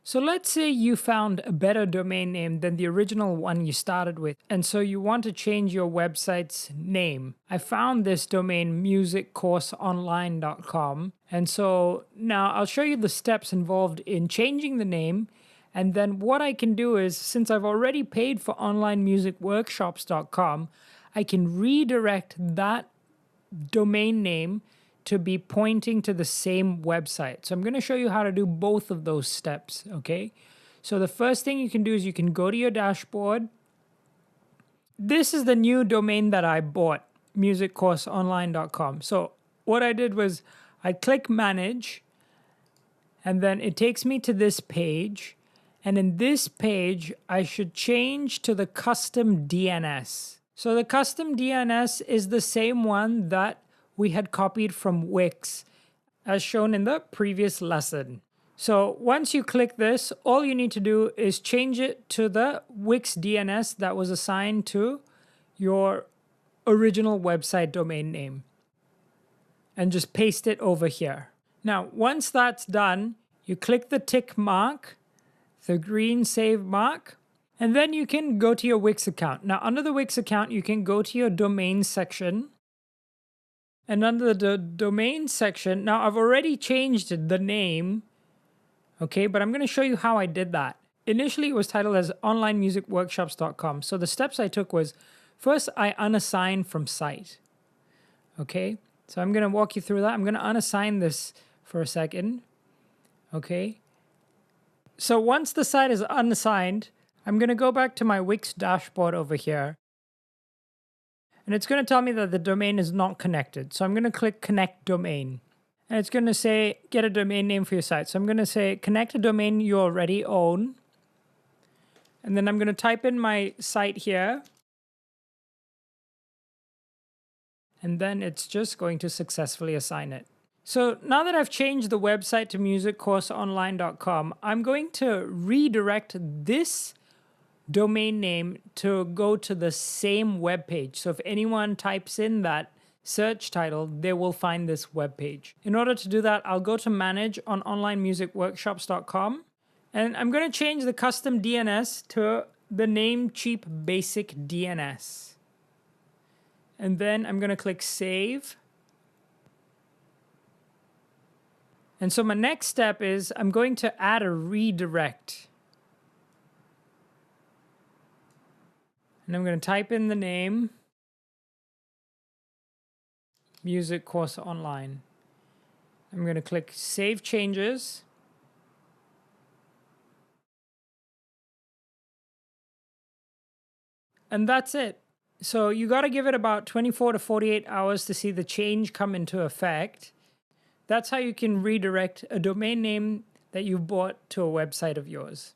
So let's say you found a better domain name than the original one you started with, and so you want to change your website's name. I found this domain musiccourseonline.com, and so now I'll show you the steps involved in changing the name, and then what I can do is, since I've already paid for onlinemusicworkshops.com, I can redirect that domain name to be pointing to the same website. So I'm going to show you how to do both of those steps, okay? So the first thing you can do is you can go to your dashboard. This is the new domain that I bought, musiccourseonline.com. So what I did was I click manage, and then it takes me to this page. And in this page, I should change to the custom DNS. So the custom DNS is the same one that we had copied from WIX, as shown in the previous lesson. So once you click this, all you need to do is change it to the WIX DNS that was assigned to your original website domain name, and just paste it over here. Now, once that's done, you click the tick mark, the green save mark, and then you can go to your WIX account. Now, under the WIX account, you can go to your domain section. And under the domain section, now I've already changed the name, okay, but I'm going to show you how I did that. Initially, it was titled as onlinemusicworkshops.com. So the steps I took was, first, I unassigned from site, okay? So I'm going to walk you through that. I'm going to unassign this for a second, okay? So once the site is unassigned, I'm going to go back to my WIX dashboard over here. And it's going to tell me that the domain is not connected. So I'm going to click connect domain. And it's going to say get a domain name for your site. So I'm going to say connect a domain you already own. And then I'm going to type in my site here. And then it's just going to successfully assign it. So now that I've changed the website to musiccourseonline.com, I'm going to redirect this domain name to go to the same web page. So if anyone types in that search title, they will find this web page. In order to do that, I'll go to manage on onlinemusicworkshops.com, and I'm going to change the custom DNS to the Namecheap Basic DNS. And then I'm going to click save. And so my next step is I'm going to add a redirect. And I'm going to type in the name, Music Course Online. I'm going to click Save Changes. And that's it. So you got to give it about 24 to 48 hours to see the change come into effect. That's how you can redirect a domain name that you bought to a website of yours.